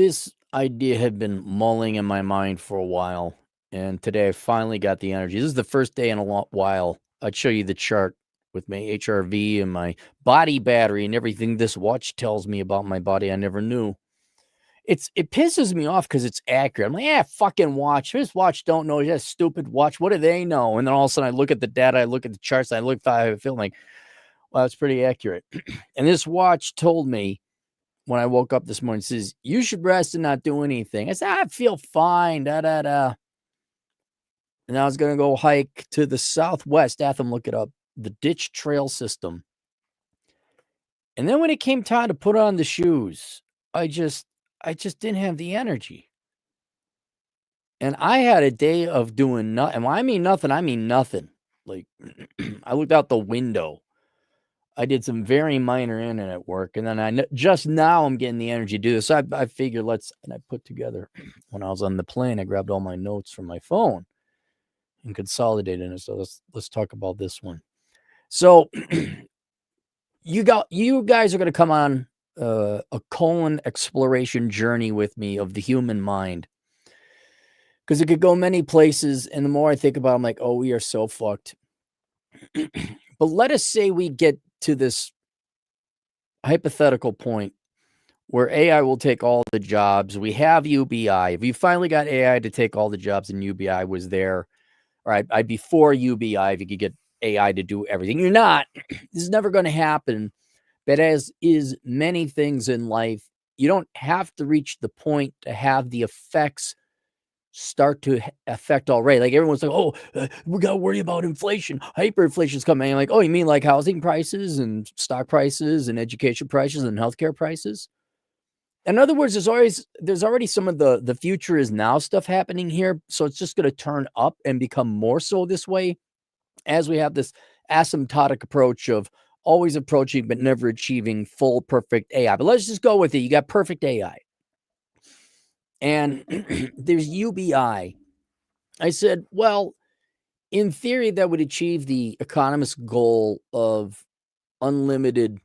This idea had been mulling in my mind for a while, and today I finally got the energy. This is the first day in a while. I'd show you the chart with my HRV and my body battery and everything this watch tells me about my body I never knew. It pisses me off because it's accurate. I'm like, yeah, fucking watch. This watch don't know. It's a stupid watch. What do they know? And then all of a sudden I look at the data, I look at the charts, I look how I feel like, well, it's pretty accurate. And this watch told me when I woke up this morning, says, you should rest and not do anything. I said, I feel fine. Da da da. And I was gonna go hike to the southwest. Atham, look it up, the Ditch Trail System. And then when it came time to put on the shoes, I just didn't have the energy. And I had a day of doing nothing. When I mean nothing, I mean nothing. Like I looked out the window. I did some very minor internet work, and then just now I'm getting the energy to do this. So I figured and I put together when I was on the plane, I grabbed all my notes from my phone and consolidated it. So let's talk about this one. So you guys are going to come on a colon exploration journey with me of the human mind, because it could go many places. And the more I think about it, I'm like, oh, we are so fucked. But let us say we get to this hypothetical point where AI will take all the jobs. We have UBI. If you finally got AI to take all the jobs and UBI was there, or I'd be for UBI if you could get AI to do everything. You're not. This is never going to happen. But as is many things in life, you don't have to reach the point to have the effects start to affect already. Like everyone's like, oh, we got to worry about inflation. Hyperinflation is coming. I'm like, oh, you mean like housing prices and stock prices and education prices and healthcare prices? In other words, there's already some of the future is now stuff happening here. So it's just going to turn up and become more so this way as we have this asymptotic approach of always approaching but never achieving full perfect AI. But let's just go with it. You got perfect AI. And there's UBI. I said, well, in theory, that would achieve the economist goal of unlimited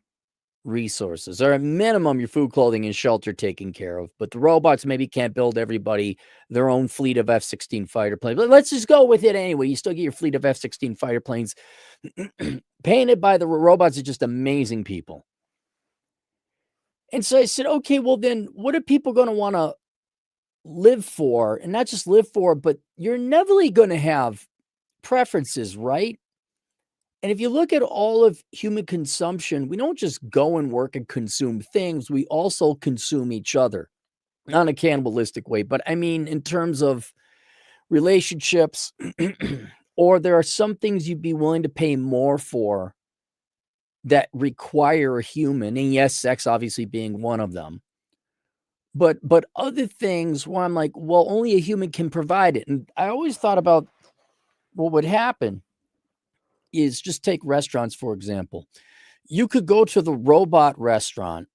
resources, or at minimum, your food, clothing, and shelter taken care of. But the robots maybe can't build everybody their own fleet of F-16 fighter planes. But let's just go with it anyway. You still get your fleet of F-16 fighter planes painted by the robots are just amazing people. And so I said, okay, well then what are people going to want to live for? And not just live for, but you're inevitably going to have preferences, right? And if you look at all of human consumption, we don't just go and work and consume things, we also consume each other. Not in a cannibalistic way, but I mean in terms of relationships, or there are some things you'd be willing to pay more for that require a human, and yes, sex obviously being one of them. But other things where I'm like, well, only a human can provide it. And I always thought about what would happen is just take restaurants, for example. You could go to the robot restaurant,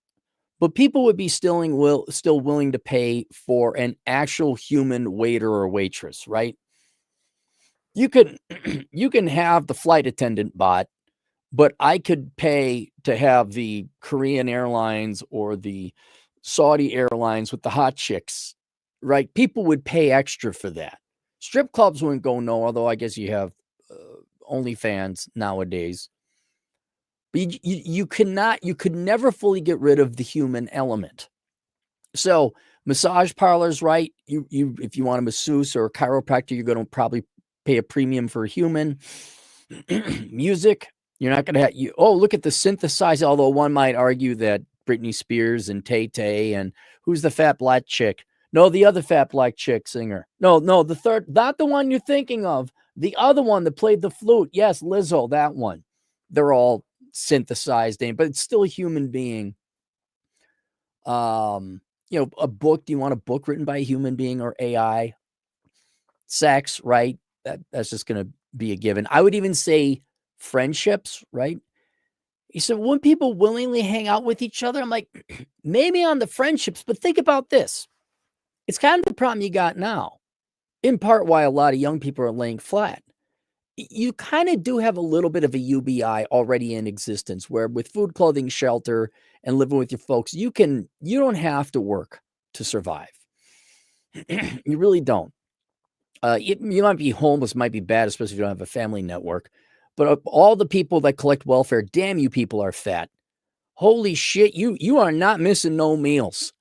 but people would be still willing to pay for an actual human waiter or waitress, right? You can you can have the flight attendant bot, but I could pay to have the Korean Airlines or the Saudi Airlines with the hot chicks, right? People would pay extra for that. Strip clubs wouldn't go no, although I guess you have OnlyFans nowadays. But you could never fully get rid of the human element. So massage parlors, right? You if you want a masseuse or a chiropractor, you're going to probably pay a premium for a human. Music, you're not going to have look at the synthesizer. Although one might argue that Britney Spears and Tay and who's the fat black chick? No, the other fat black chick singer. No, the third, not the one you're thinking of. The other one that played the flute. Yes, Lizzo, that one. They're all synthesized in, but it's still a human being. A book. Do you want a book written by a human being or AI? Sex, right? That's just going to be a given. I would even say friendships, right? He said, wouldn't people willingly hang out with each other? I'm like, maybe on the friendships, but think about this. It's kind of the problem you got now, in part why a lot of young people are laying flat. You kind of do have a little bit of a UBI already in existence, where with food, clothing, shelter, and living with your folks, you don't have to work. to survive. You really don't. You might be homeless, might be bad, especially if you don't have a family network. But of all the people that collect welfare, damn, you people are fat. Holy shit, you are not missing no meals.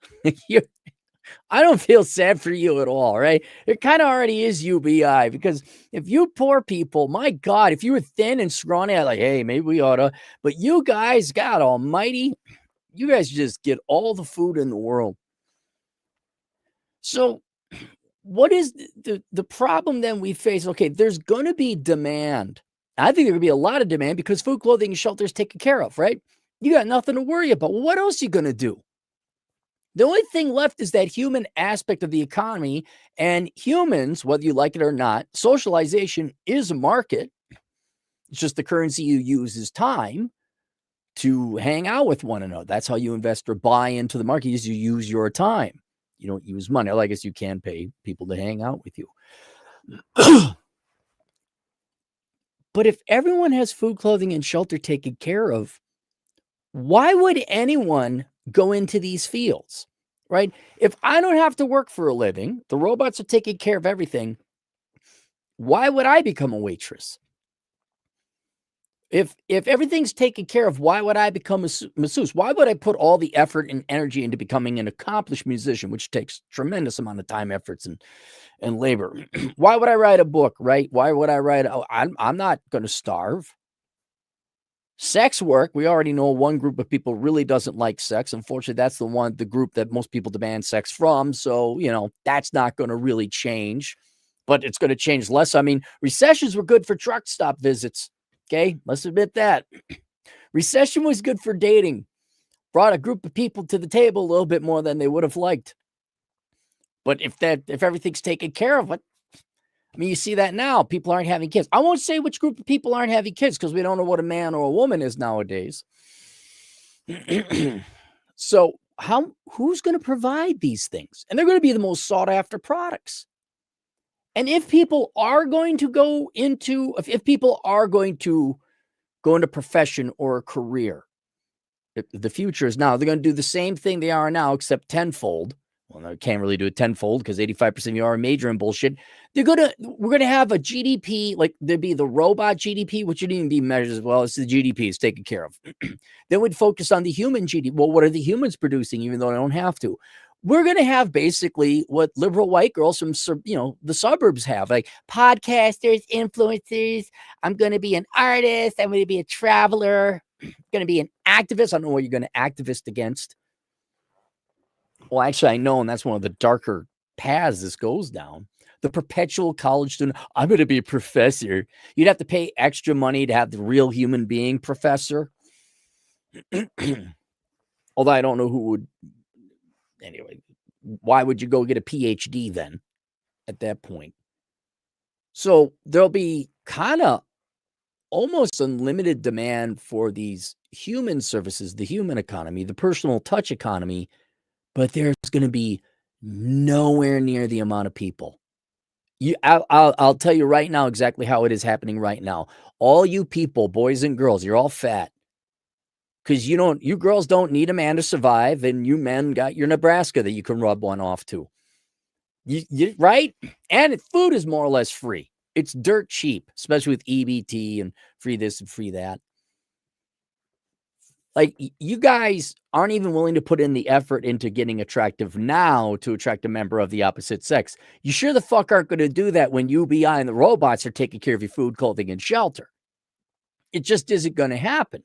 I don't feel sad for you at all, right? It kind of already is UBI, because if you poor people, my God, if you were thin and scrawny, I'd like, hey, maybe we oughta. But you guys, God almighty, you guys just get all the food in the world. So what is the problem then we face? Okay, there's going to be demand. I think there going to be a lot of demand because food, clothing, and shelter is taken care of, right? You got nothing to worry about. Well, what else are you going to do? The only thing left is that human aspect of the economy, and humans, whether you like it or not, socialization is a market. It's just the currency you use is time to hang out with one another. That's how you invest or buy into the market, is you use your time. You don't use money. Well, I guess you can pay people to hang out with you. But if everyone has food, clothing, and shelter taken care of, why would anyone go into these fields, right? If I don't have to work for a living, the robots are taking care of everything, why would I become a waitress? If everything's taken care of, why would I become a masseuse? Why would I put all the effort and energy into becoming an accomplished musician, which takes tremendous amount of time, efforts, and labor? Why would I write a book, right? Why would I write? Oh, I'm not going to starve. Sex work, we already know one group of people really doesn't like sex. Unfortunately, that's the group that most people demand sex from. So, that's not going to really change, but it's going to change less. I mean, recessions were good for truck stop visits. Okay, let's admit that. Recession was good for dating. Brought a group of people to the table a little bit more than they would have liked. But if everything's taken care of, you see that now. People aren't having kids. I won't say which group of people aren't having kids because we don't know what a man or a woman is nowadays. So who's going to provide these things? And they're going to be the most sought after products. And if people are going to go into profession or a career, the future is now. They're going to do the same thing they are now, except tenfold. Well, they can't really do it tenfold because 85% of you are majoring in bullshit. We're going to have a GDP, like there'd be the robot GDP, which wouldn't even be measured as well. It's the GDP is taken care of. Then we'd focus on the human GDP. Well, what are the humans producing, even though they don't have to? We're going to have basically what liberal white girls from, the suburbs have, like podcasters, influencers. I'm going to be an artist. I'm going to be a traveler. I'm going to be an activist. I don't know what you're going to activist against. Well, actually, I know, and that's one of the darker paths this goes down. The perpetual college student. I'm going to be a professor. You'd have to pay extra money to have the real human being professor. Although I don't know who would. Anyway, why would you go get a PhD then at that point? So there'll be kind of almost unlimited demand for these human services, the human economy, the personal touch economy, but there's going to be nowhere near the amount of people. I'll tell you right now exactly how it is happening right now. All you people, boys and girls, you're all fat. Because you girls don't need a man to survive, and you men got your Nebraska that you can rub one off to. You right? And food is more or less free. It's dirt cheap, especially with EBT and free this and free that. Like, you guys aren't even willing to put in the effort into getting attractive now to attract a member of the opposite sex. You sure the fuck aren't going to do that when UBI and the robots are taking care of your food, clothing, and shelter. It just isn't going to happen.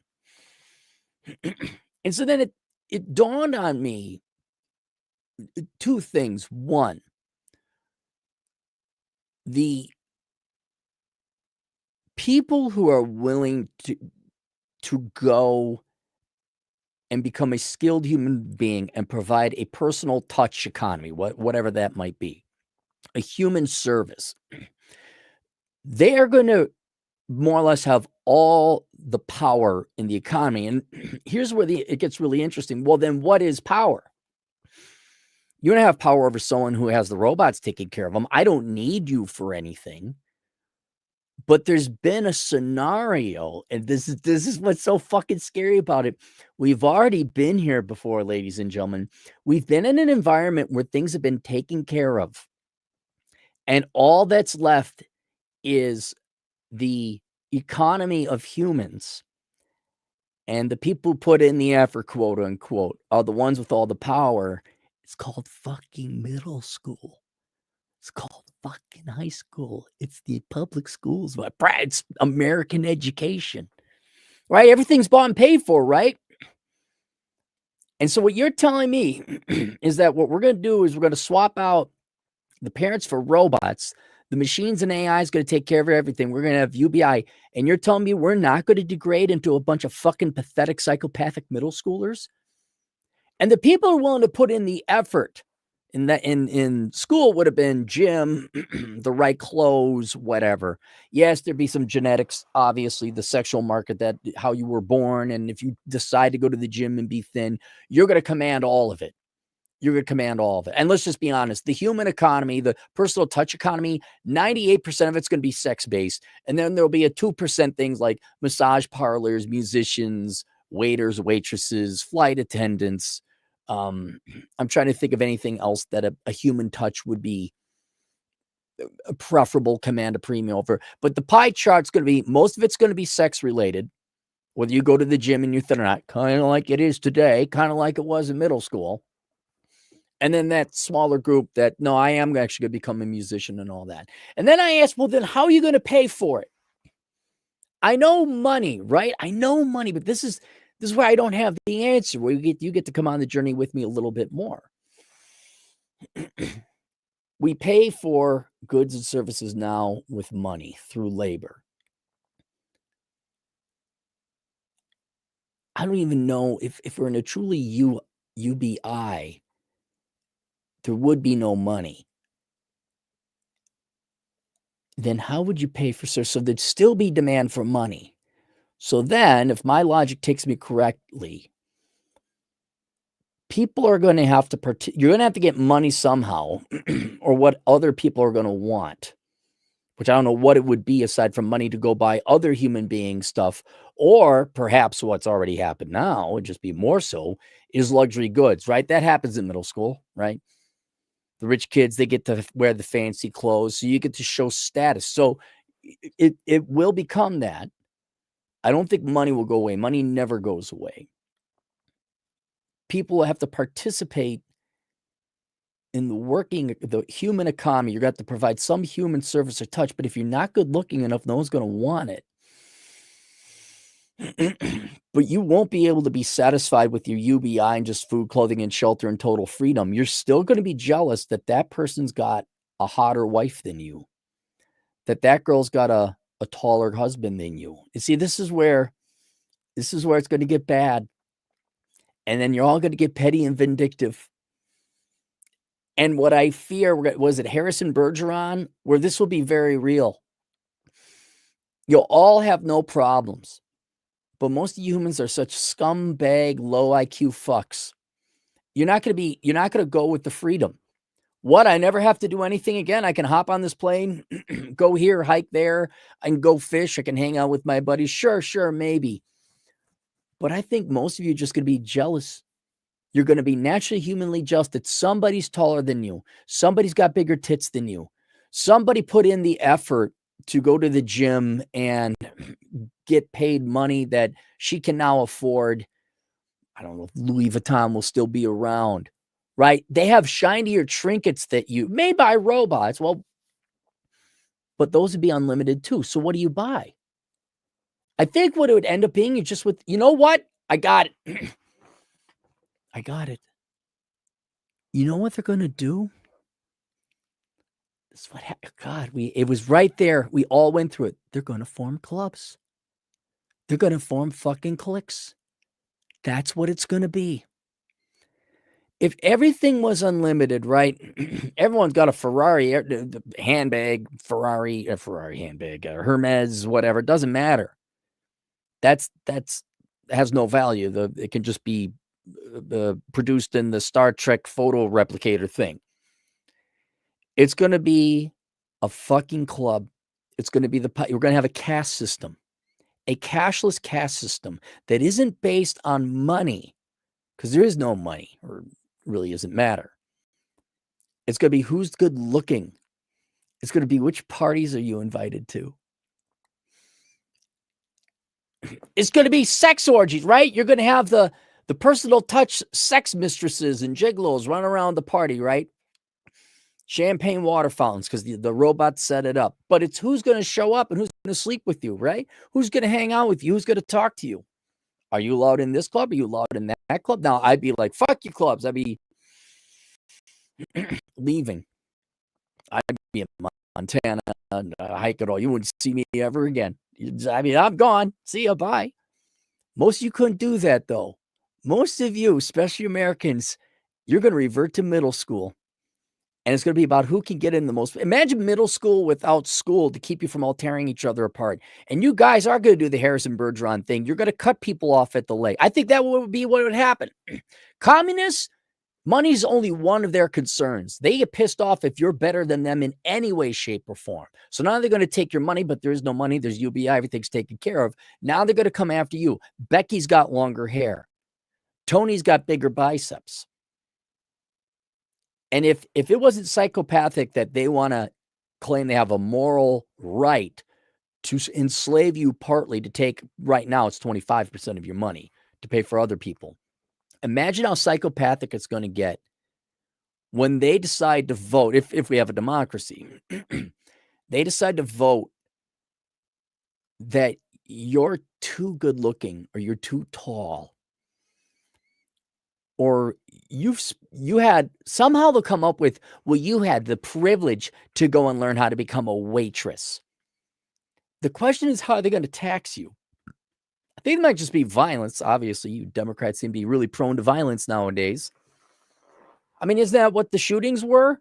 And so then it dawned on me two things. One, the people who are willing to go and become a skilled human being and provide a personal touch economy, whatever that might be, a human service, they are going to more or less have all the power in the economy. And here's where it gets really interesting. Well, then what is power? You don't have power over someone who has the robots taking care of them. I don't need you for anything. But there's been a scenario, and this is what's so fucking scary about it. We've already been here before, ladies and gentlemen. We've been in an environment where things have been taken care of, and all that's left is the economy of humans. And the people who put in the effort, quote unquote, are the ones with all the power. It's called fucking middle school. It's called fucking high school. It's the public schools. But it's American education, right? Everything's bought and paid for, right? And so what you're telling me is that what we're going to do is we're going to swap out the parents for robots. The machines and AI is going to take care of everything. We're going to have UBI. And you're telling me we're not going to degrade into a bunch of fucking pathetic psychopathic middle schoolers? And the people who are willing to put in the effort in school would have been gym, the right clothes, whatever. Yes, there'd be some genetics, obviously, the sexual market, that how you were born. And if you decide to go to the gym and be thin, you're going to command all of it. You're going to command all of it. And let's just be honest, the human economy, the personal touch economy, 98% of it's going to be sex-based. And then there'll be a 2% things like massage parlors, musicians, waiters, waitresses, flight attendants. I'm trying to think of anything else that a human touch would be a preferable, command a premium over. But the pie chart's going to be, most of it's going to be sex related, whether you go to the gym and you're thin or not, kind of like it is today, kind of like it was in middle school. And then that smaller group that, no, I am actually going to become a musician and all that. And then I asked, well, then how are you going to pay for it? I know money, right? I know money, but this is why I don't have the answer. Where you get to come on the journey with me a little bit more. We pay for goods and services now with money through labor. I don't even know if we're in a truly UBI, there would be no money. Then how would you pay for service? So there'd still be demand for money. So then, if my logic takes me correctly, people are going to have to you're going to have to get money somehow, or what other people are going to want, which I don't know what it would be aside from money to go buy other human being stuff, or perhaps what's already happened now, and just be more so, is luxury goods, right? That happens in middle school, right? The rich kids, they get to wear the fancy clothes, so you get to show status. So it will become that. I don't think money will go away. Money never goes away. People have to participate in the human economy. You're going to have to provide some human service or touch, but if you're not good looking enough, no one's going to want it. But you won't be able to be satisfied with your UBI and just food, clothing, and shelter and total freedom. You're still going to be jealous that person's got a hotter wife than you, that girl's got a taller husband than you. You see, this is where it's going to get bad. And then you're all going to get petty and vindictive. And what I fear, was it Harrison Bergeron, where this will be very real. You'll all have no problems, but most humans are such scumbag, low IQ fucks. You're not going to go with the freedom. What? I never have to do anything again. I can hop on this plane, go here, hike there, I can go fish, I can hang out with my buddies. Sure, maybe. But I think most of you are just going to be jealous. You're going to be naturally humanly jealous that somebody's taller than you. Somebody's got bigger tits than you. Somebody put in the effort to go to the gym and get paid money that she can now afford. I don't know if Louis Vuitton will still be around, right? They have shinier trinkets that you made by robots. Well, but those would be unlimited too. So what do you buy? I think what it would end up being is just with, you know what? I got it. I got it. You know what they're going to do? This is what God, it was right there. We all went through it. They're going to form clubs. They're going to form fucking cliques. That's what it's going to be. If everything was unlimited, right? Everyone's got a Ferrari handbag, Ferrari handbag, Hermes, whatever. It doesn't matter. That's has no value. It can just be produced in the Star Trek photo replicator thing. It's going to be a fucking club. It's going to be we're going to have a caste system, a cashless caste system that isn't based on money, because there is no money, or really doesn't matter. It's going to be who's good looking. It's going to be which parties are you invited to. It's going to be sex orgies, right? You're going to have the personal touch sex mistresses and gigolos run around the party, right? Champagne water fountains, because the robots set it up. But it's who's going to show up and who's going to sleep with you, right? Who's going to hang out with you? Who's going to talk to you? Are you allowed in this club? Are you allowed in that club? Now, I'd be like, fuck you clubs. I'd be leaving. I'd be in Montana and hike it all. You wouldn't see me ever again. I mean, I'm gone. See you. Bye. Most of you couldn't do that, though. Most of you, especially Americans, you're going to revert to middle school. And it's going to be about who can get in the most. Imagine middle school without school to keep you from all tearing each other apart. And you guys are going to do the Harrison Bergeron thing. You're going to cut people off at the leg. I think that would be what would happen. Communists, money's only one of their concerns. They get pissed off if you're better than them in any way, shape, or form. So now they're going to take your money, but there is no money. There's UBI. Everything's taken care of. Now they're going to come after you. Becky's got longer hair. Tony's got bigger biceps. And if it wasn't psychopathic that they want to claim they have a moral right to enslave you partly to take, right now it's 25% of your money to pay for other people. Imagine how psychopathic it's going to get when they decide to vote, if we have a democracy, they decide to vote that you're too good looking or you're too tall, or you had, somehow they'll come up with, well, you had the privilege to go and learn how to become a waitress. The question is, how are they going to tax you? I think it might just be violence. Obviously, you Democrats seem to be really prone to violence nowadays. I mean, isn't that what the shootings were?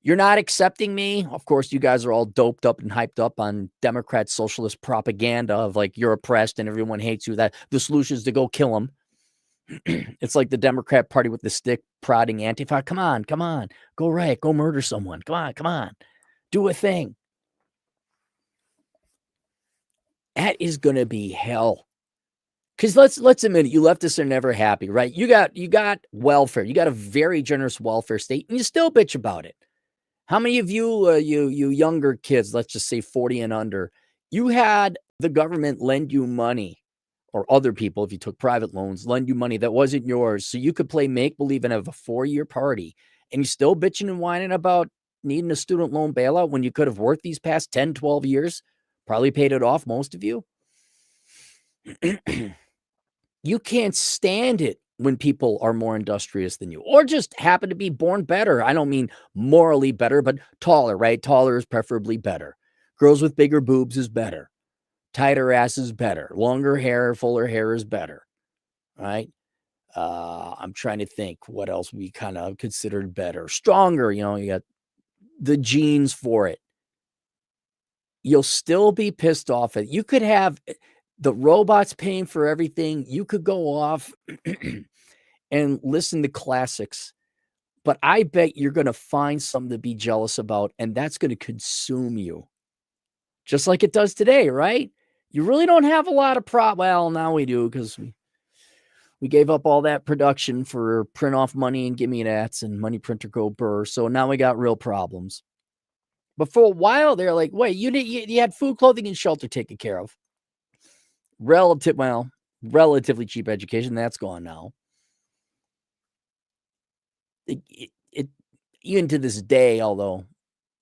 You're not accepting me. Of course, you guys are all doped up and hyped up on Democrat socialist propaganda of like, you're oppressed and everyone hates you. That the solution is to go kill them. It's like the Democrat Party with the stick prodding Antifa. Come on, go riot, go murder someone. Come on, do a thing. That is going to be hell. Because let's admit it, you leftists are never happy, right? You got welfare. You got a very generous welfare state, and you still bitch about it. How many of you, you younger kids, let's just say 40 and under, you had the government lend you money, or other people, if you took private loans, lend you money that wasn't yours, so you could play make-believe and have a 4-year party, and you still bitching and whining about needing a student loan bailout when you could have worked these past 10, 12 years, probably paid it off, most of you. You can't stand it when people are more industrious than you, or just happen to be born better. I don't mean morally better, but taller, right? Taller is preferably better. Girls with bigger boobs is better. Tighter ass is better. Longer hair, fuller hair is better, right? I'm trying to think what else we kind of considered better. Stronger, you got the genes for it. You'll still be pissed off at. You could have the robots paying for everything. You could go off and listen to classics, but I bet you're going to find something to be jealous about, and that's going to consume you. Just like it does today, right? You really don't have a lot of well, now we do, because we gave up all that production for print off money and give me that and money printer go burr. So now we got real problems. But for a while, they're like, wait, you had food, clothing, and shelter taken care of. Relatively cheap education. That's gone now. Even to this day, although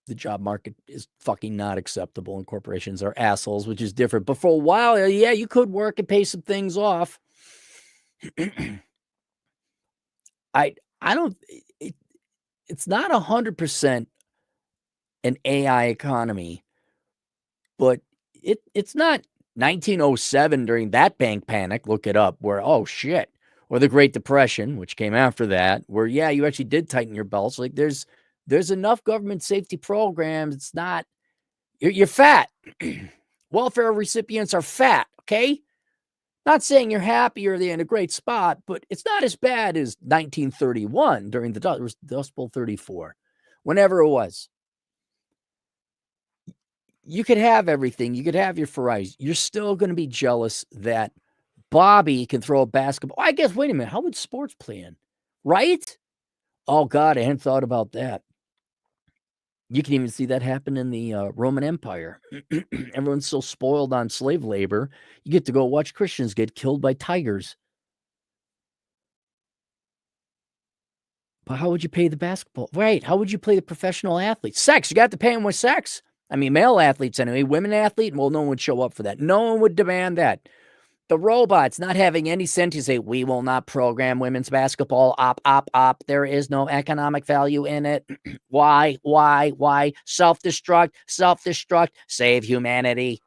the job market is fucking not acceptable and corporations are assholes, which is different. But for a while, yeah, you could work and pay some things off. It's not 100% an AI economy, but it's not 1907 during that bank panic. Look it up, where, oh shit, or the Great Depression, which came after that, where, yeah, you actually did tighten your belts. Like there's enough government safety programs. It's not, you're fat. Welfare recipients are fat. Okay. Not saying you're happy or they're in a great spot, but it's not as bad as 1931 during the Dust Bowl 34, whenever it was. you could have everything. You could have your Ferraris. You're still going to be jealous that Bobby can throw a basketball. I guess, wait a minute. How would sports play in? Right? Oh, God, I hadn't thought about that. You can even see that happen in the Roman Empire. Everyone's so spoiled on slave labor. You get to go watch Christians get killed by tigers. But how would you pay the basketball? Right. How would you play the professional athletes? Sex. You got to pay them with sex. I mean, male athletes anyway. Women athlete, well, no one would show up for that. No one would demand that. The robots not having any sense, you say, we will not program women's basketball. Op. There is no economic value in it. Why? Self-destruct. Save humanity.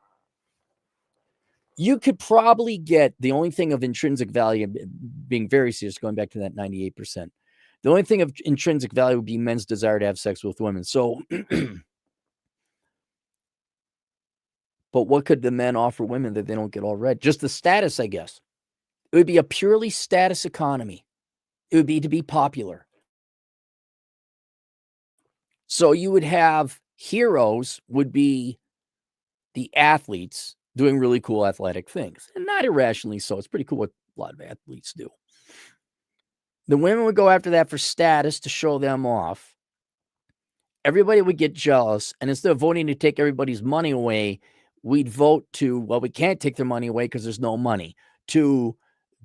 You could probably get the only thing of intrinsic value, being very serious, going back to that 98%. The only thing of intrinsic value would be men's desire to have sex with women. So, but what could the men offer women that they don't get already? Just the status, I guess. It would be a purely status economy. It would be to be popular. So you would have heroes would be the athletes doing really cool athletic things. And not irrationally so. It's pretty cool what a lot of athletes do. The women would go after that for status to show them off. Everybody would get jealous. And instead of voting to take everybody's money away, we'd vote to, well, we can't take their money away because there's no money, to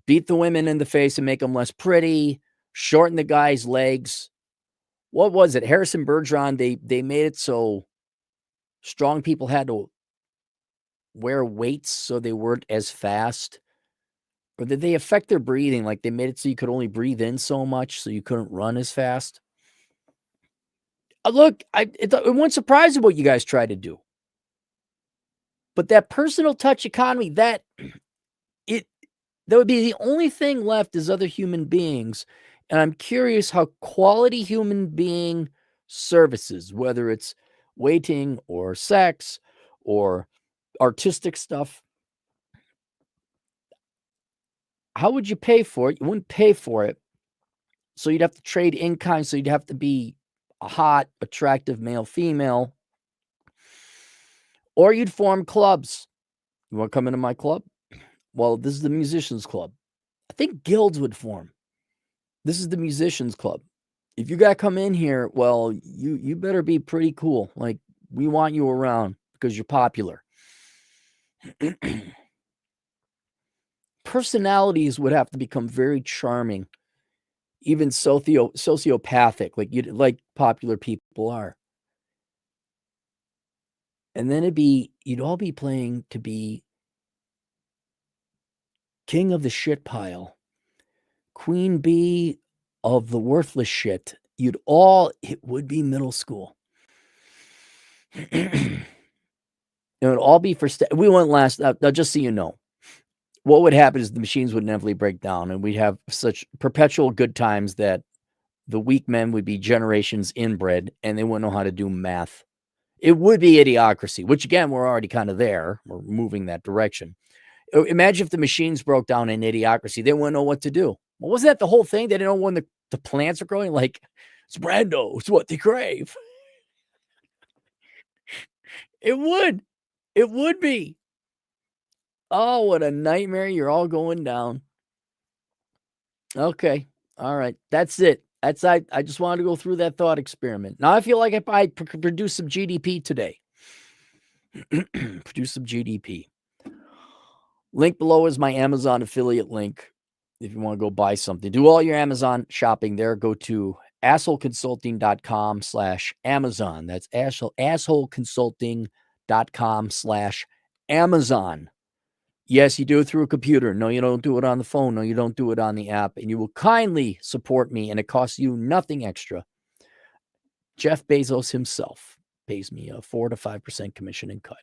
beat the women in the face and make them less pretty, shorten the guy's legs. What was it? Harrison Bergeron, they made it so strong people had to wear weights so they weren't as fast. Or did they affect their breathing? Like they made it so you could only breathe in so much so you couldn't run as fast? Look, it won't surprise me what you guys try to do. But that personal touch economy, that would be the only thing left as other human beings. And I'm curious how quality human being services, whether it's waiting or sex or artistic stuff, how would you pay for it? You wouldn't pay for it. So you'd have to trade in kind. So you'd have to be a hot, attractive male, female. Or you'd form clubs. You want to come into my club? Well, this is the musicians club. I think guilds would form. This is the musicians club. If you got to come in here, well, you better be pretty cool. Like, we want you around because you're popular. Personalities would have to become very charming, even sociopathic, like popular people are. And then you'd all be playing to be king of the shit pile, queen bee of the worthless shit. It would be middle school. It would all be for we wouldn't last. Now, just so you know, what would happen is the machines would inevitably break down, and we'd have such perpetual good times that the weak men would be generations inbred, and they wouldn't know how to do math. It would be idiocracy, which again, we're already kind of there. We're moving that direction. Imagine if the machines broke down in idiocracy. They wouldn't know what to do. Well, wasn't that the whole thing? They didn't know when the plants are growing. Like, it's Brando. It's what they crave. It would. It would be. Oh, what a nightmare. You're all going down. Okay. All right. That's it. I just wanted to go through that thought experiment. Now I feel like if I could produce some GDP today. Produce some GDP. Link below is my Amazon affiliate link. If you want to go buy something, do all your Amazon shopping there. Go to assholeconsulting.com/Amazon. That's assholeconsulting.com/Amazon. Yes, you do it through a computer. No, you don't do it on the phone. No, you don't do it on the app. And you will kindly support me, and it costs you nothing extra. Jeff Bezos himself pays me a 4 to 5% commission and cut.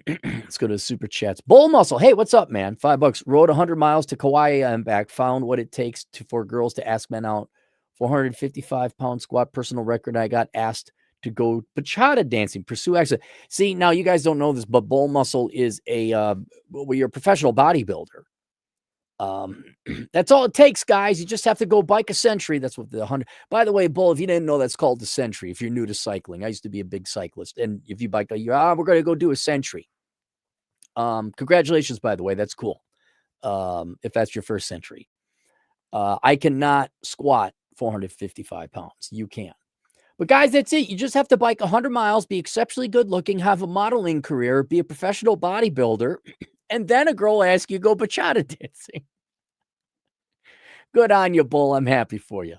Let's go to the super chats. Bull Muscle. Hey, what's up, man? $5. Rode 100 miles to Kauai and back. Found what it takes for girls to ask men out. 455-pound squat personal record. I got asked to go bachata dancing, pursue excellence. See, now you guys don't know this, but Bull Muscle is you're a professional bodybuilder. That's all it takes, guys. You just have to go bike a century. That's what the 100. By the way, Bull, if you didn't know, that's called the century. If you're new to cycling, I used to be a big cyclist, and if you bike, we're going to go do a century. Congratulations, by the way, that's cool. If that's your first century, I cannot squat 455 pounds. You can. But guys, that's it. You just have to bike 100 miles, be exceptionally good looking, have a modeling career, be a professional bodybuilder, and then a girl asks you to go bachata dancing. Good on you, Bull. I'm happy for you.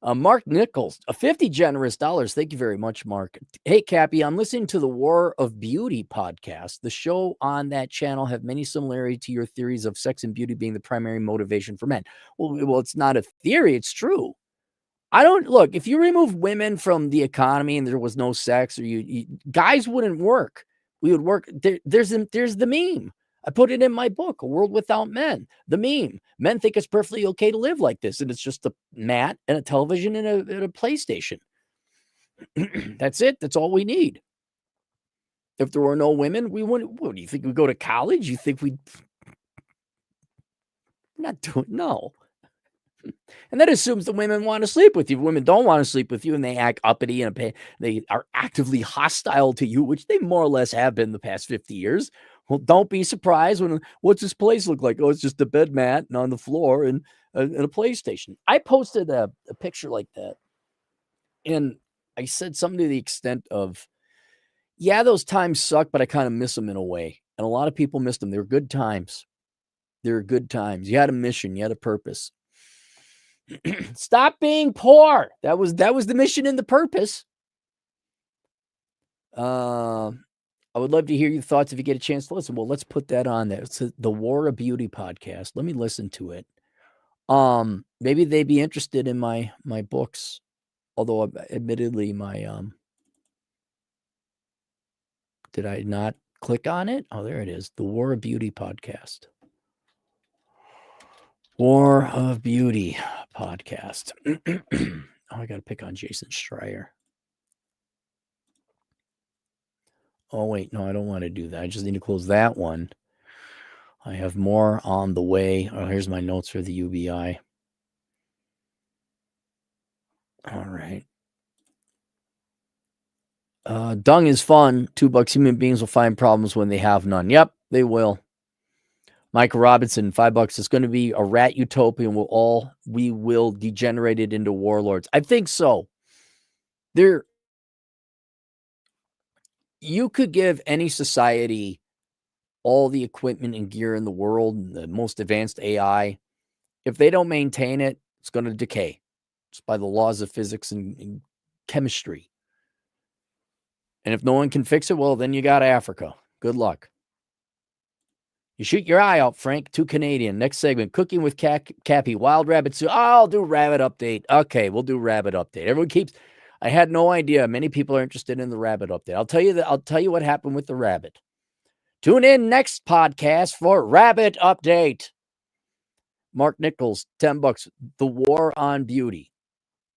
Mark Nichols, a 50 generous dollars. Thank you very much, Mark. Hey, Cappy, I'm listening to the War of Beauty podcast. The show on that channel have many similarities to your theories of sex and beauty being the primary motivation for men. Well, it's not a theory. It's true. I don't look, if you remove women from the economy and there was no sex, or you guys wouldn't work. We would work. There's the meme. I put it in my book, A World Without Men. The meme. Men think it's perfectly okay to live like this, and it's just a mat and a television and a PlayStation. That's it. That's all we need. If there were no women, we wouldn't. What do you think? We go to college? You think we'd not doing? No. And that assumes the women want to sleep with you. If women don't want to sleep with you and they act uppity and they are actively hostile to you, which they more or less have been the past 50 years. Well, don't be surprised when, what's this place look like? Oh, it's just a bed mat and on the floor and a PlayStation. I posted a picture like that. And I said something to the extent of, yeah, those times suck, but I kind of miss them in a way. And a lot of people missed them. They were good times. They were good times. You had a mission. You had a purpose. Stop being poor. That was the mission and the purpose. I would love to hear your thoughts if you get a chance to listen. Well, let's put that on there. It's the War of Beauty podcast. Let me listen to it. Maybe they'd be interested in my books. Although admittedly did I not click on it? Oh, there it is. The War of Beauty podcast. War of Beauty podcast. Oh, I got to pick on Jason Schreier. Oh, wait. No, I don't want to do that. I just need to close that one. I have more on the way. Oh, here's my notes for the UBI. All right. Dung is fun. $2. Human beings will find problems when they have none. Yep, they will. Michael Robinson, $5. It's going to be a rat utopia, and we will degenerate it into warlords. I think so. You could give any society all the equipment and gear in the world, the most advanced AI. If they don't maintain it, it's going to decay. It's by the laws of physics and chemistry. And if no one can fix it, well, then you got Africa. Good luck. You shoot your eye out, Frank. Too Canadian. Next segment, Cooking with Cappy. Wild Rabbit Soup. I'll do Rabbit Update. Okay, we'll do Rabbit Update. Everyone keeps... I had no idea. Many people are interested in the Rabbit Update. I'll tell you what happened with the rabbit. Tune in next podcast for Rabbit Update. Mark Nichols, $10. The War on Beauty.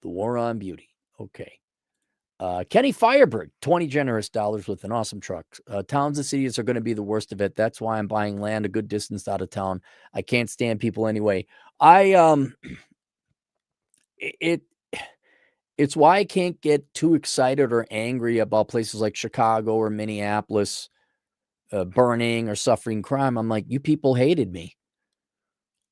The War on Beauty. Okay. Kenny Fireberg, 20 generous dollars with an awesome truck. Towns and cities are going to be the worst of it. That's why I'm buying land a good distance out of town. I can't stand people anyway. It's why I can't get too excited or angry about places like Chicago or Minneapolis burning or suffering crime. I'm like, you people hated me.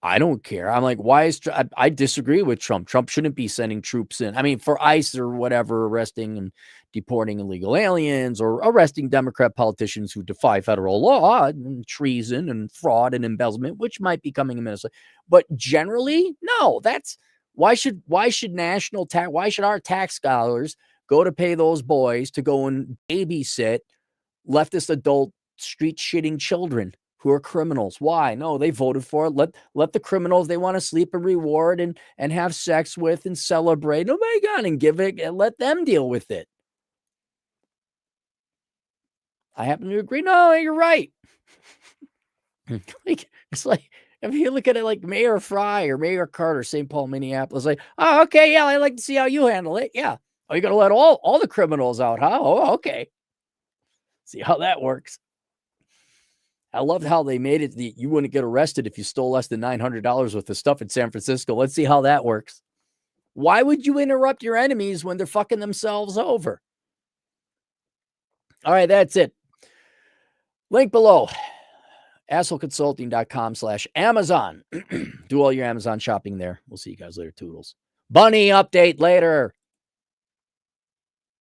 I don't care. I'm like, why is I disagree with Trump. Trump shouldn't be sending troops in. I mean, for ICE or whatever, arresting and deporting illegal aliens or arresting Democrat politicians who defy federal law and treason and fraud and embezzlement, which might be coming in Minnesota. But generally, no, why should our tax dollars go to pay those boys to go and babysit leftist adult street shitting children who are criminals? Why? No, they voted for it. Let the criminals they want to sleep and reward and have sex with and celebrate. Oh my God, and give it and let them deal with it. I happen to agree. No, you're right. It's like if you look at it like Mayor Fry or Mayor Carter, St. Paul, Minneapolis, like, oh, okay, yeah, I'd like to see how you handle it. Yeah. Oh, you're gonna let all the criminals out, huh? Oh, okay. See how that works. I loved how they made it that you wouldn't get arrested if you stole less than $900 worth of stuff in San Francisco. Let's see how that works. Why would you interrupt your enemies when they're fucking themselves over? All right, that's it. Link below. assholeconsulting.com/Amazon. Do all your Amazon shopping there. We'll see you guys later. Toodles. Bunny update later.